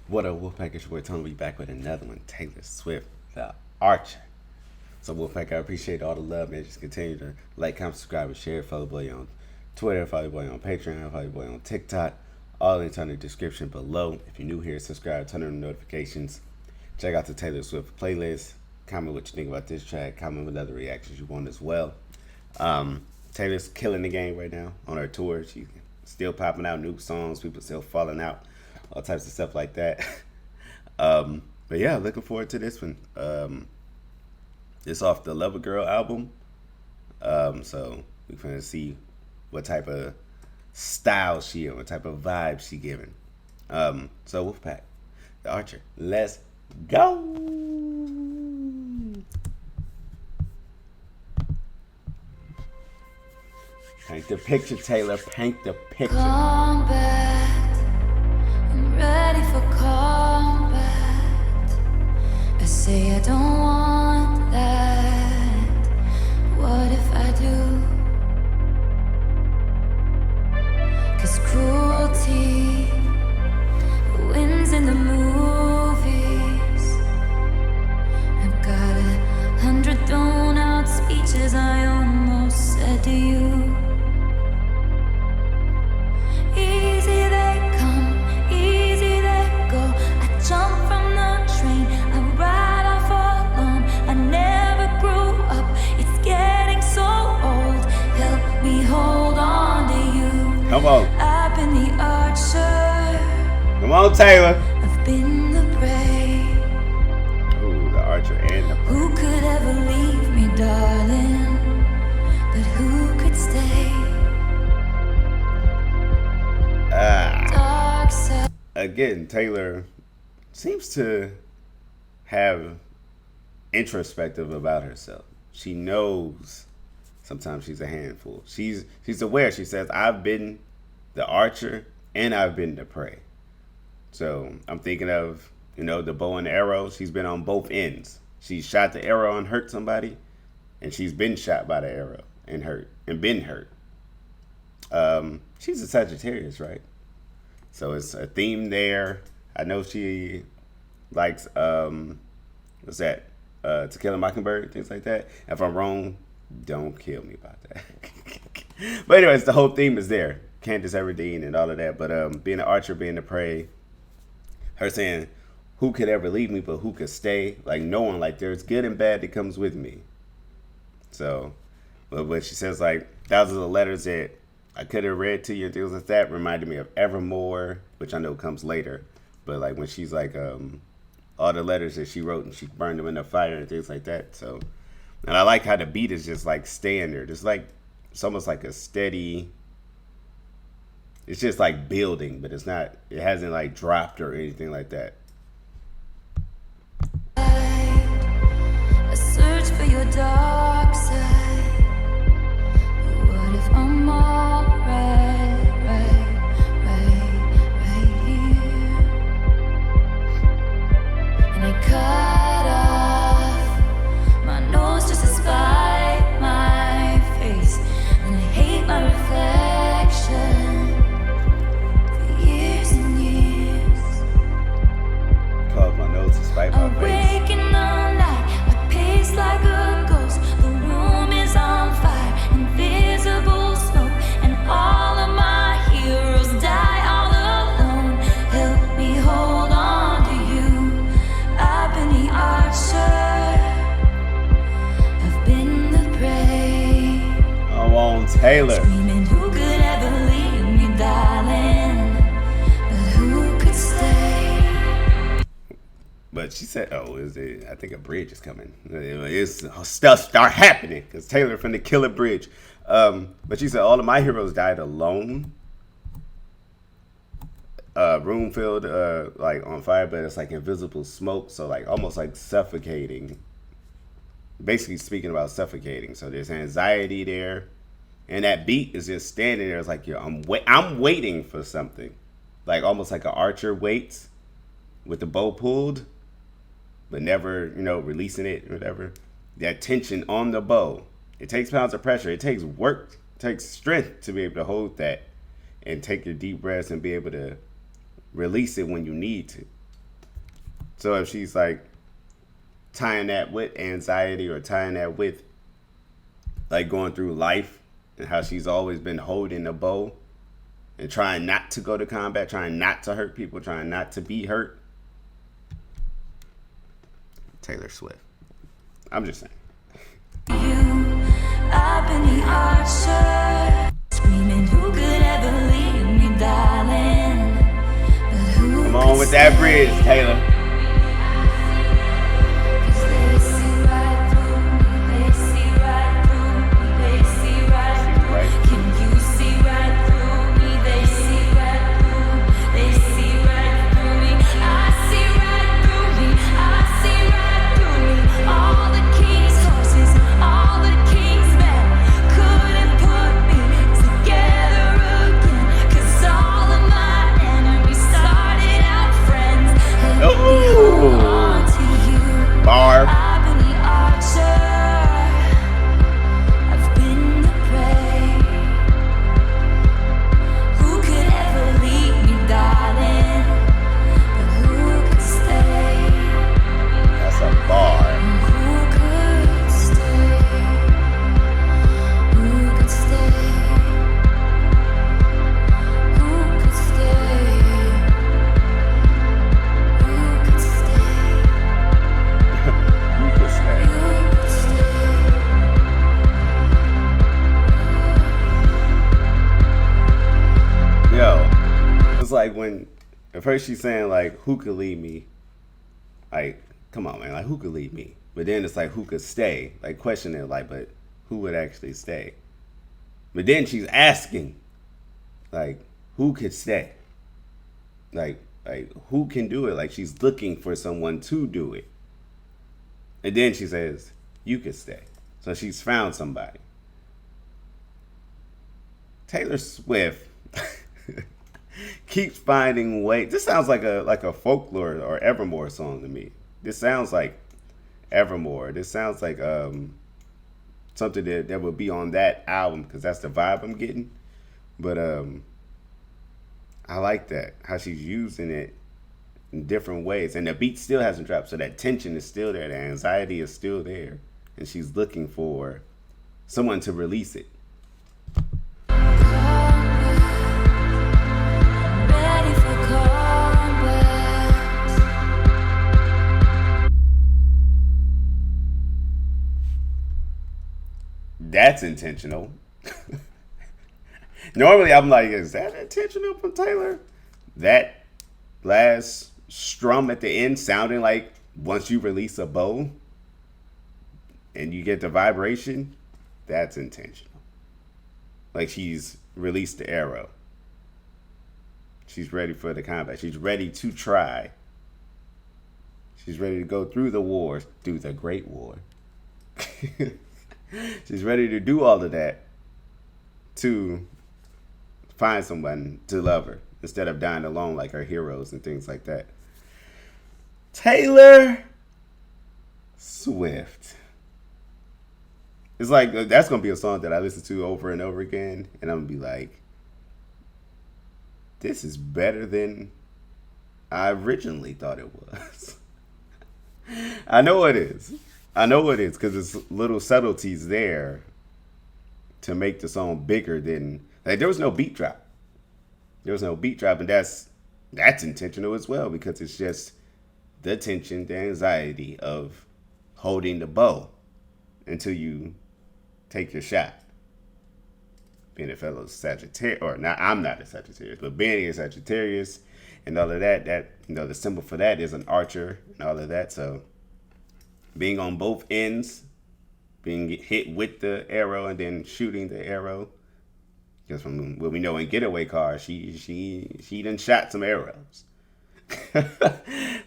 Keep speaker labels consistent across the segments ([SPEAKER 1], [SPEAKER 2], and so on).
[SPEAKER 1] What up, Wolfpac? It's your boy Tony. Be back with another one. Taylor Swift, the Archer. So, Wolfpac, I appreciate all the love, man. Just continue to like, comment, subscribe, and share. Follow boy on Twitter. Follow boy on Patreon. Follow boy on TikTok. All links on the description below. If you're new here, subscribe, turn on the notifications. Check out the Taylor Swift playlist. Comment what you think about this track. Comment with other reactions you want as well. Taylor's killing the game right now on her tour. She's still popping out new songs. People still falling out. All types of stuff like that. But yeah, looking forward to this one. It's off the Lover Girl album. So we're gonna see what type of style she and what type of vibe she giving. So Wolfpac, the Archer, let's go. Paint the picture, Taylor. Paint the picture.
[SPEAKER 2] Combat. I'm ready for combat. I say I don't want that. What if I do? 'Cause cruelty wins in the movies. I've got 100 thrown out speeches I almost said to you. Easy they come, easy they go. I jump from the train, I ride off alone. I never grew up, it's getting so old. Help me hold on to you.
[SPEAKER 1] Come on.
[SPEAKER 2] I've been the archer.
[SPEAKER 1] Come on, Taylor.
[SPEAKER 2] I've been the prey.
[SPEAKER 1] Ooh, the Archer and the prey.
[SPEAKER 2] Who could ever leave me, darling? But who could stay? Dark side.
[SPEAKER 1] Again, Taylor seems to have introspective about herself. She knows sometimes she's a handful. She's aware. She says, I've been the archer and I've been the prey. So I'm thinking of, the bow and the arrow. She's been on both ends. She shot the arrow and hurt somebody, and she's been shot by the arrow and hurt and been hurt. She's a Sagittarius, right? So it's a theme there. I know she likes what's that? To Kill a Mockingbird, things like that. If I'm wrong, don't kill me about that. But anyways, the whole theme is there. Candace Everdeen and all of that. But being an archer, being the prey, her saying, who could ever leave me, but who could stay? Like knowing like there's good and bad that comes with me. So, but when she says like thousands of letters that I could have read to you and things like that, reminded me of Evermore, which I know comes later. But like when she's like all the letters that she wrote and she burned them in the fire and things like that. So, and I like how the beat is just like staying there. It's like it's almost like a steady. It's just like building, but it's not. It hasn't like dropped or anything like that.
[SPEAKER 2] I search for your dark side. But what if I'm alright, right here? And I cut off my nose just to spite my face. And I hate my reflection for years and years.
[SPEAKER 1] Cut off my nose to spite my face.
[SPEAKER 2] Awake in the night, I pace like a ghost. The room is on fire, invisible smoke, and all of my heroes die all alone. Help me hold on to you. I've been the archer, I've been the prey.
[SPEAKER 1] Come on, Taylor.
[SPEAKER 2] Screaming, who could ever leave me, darling? But who could stay?
[SPEAKER 1] But she said, "Oh, I think a bridge is coming. It's stuff start happening because Taylor finna kill a bridge." But she said, "All of my heroes died alone. Room filled like on fire, but it's like invisible smoke, so like almost like suffocating. Basically speaking about suffocating. So there's anxiety there, and that beat is just standing there. It's like, I'm waiting for something, like almost like an archer waits with the bow pulled." But never, releasing it or whatever. That tension on the bow. It takes pounds of pressure. It takes work. It takes strength to be able to hold that and take your deep breaths and be able to release it when you need to. So if she's like tying that with anxiety or tying that with like going through life and how she's always been holding the bow and trying not to go to combat, trying not to hurt people, trying not to be hurt. Taylor Swift. I'm just saying.
[SPEAKER 2] I've been the archer, screaming, who could ever leave me, darling? But who
[SPEAKER 1] Come on with that bridge, Taylor. Like when at first she's saying like who could lead me, like come on man, like who could lead me, but then it's like who could stay, like questioning like but who would actually stay, but then she's asking like who could stay, like who can do it, like she's looking for someone to do it, and then she says you could stay, so she's found somebody. Taylor Swift keeps finding ways. This sounds like a folklore or Evermore song to me. This sounds like Evermore. This sounds like something that would be on that album because that's the vibe I'm getting. But I like that, how she's using it in different ways. And the beat still hasn't dropped, so that tension is still there. The anxiety is still there. And she's looking for someone to release it. That's intentional. Normally I'm like, is that intentional from Taylor? That last strum at the end sounding like once you release a bow and you get the vibration, that's intentional. Like she's released the arrow. She's ready for the combat. She's ready to try. She's ready to go through the wars, through the Great War. She's ready to do all of that to find someone to love her instead of dying alone like her heroes and things like that. Taylor Swift. It's like, that's going to be a song that I listen to over and over again. And I'm going to be like, this is better than I originally thought it was. I know it is. I know it is because there's little subtleties there to make the song bigger than, like, there was no beat drop. There was no beat drop, and that's intentional as well because it's just the tension, the anxiety of holding the bow until you take your shot. Being a fellow Sagittarius, or not, I'm not a Sagittarius, but being a Sagittarius and all of that, the symbol for that is an archer and all of that. So being on both ends, being hit with the arrow and then shooting the arrow. Because from what we know in Getaway Car, she done shot some arrows.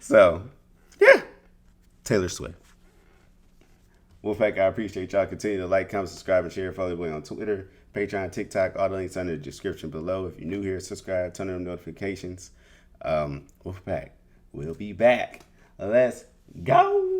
[SPEAKER 1] So, yeah. Taylor Swift. Wolfpac, I appreciate y'all. Continue to like, comment, subscribe, and share. Follow me on Twitter, Patreon, TikTok. All the links under the description below. If you're new here, subscribe, turn on notifications. Wolfpac, we'll be back. Let's go.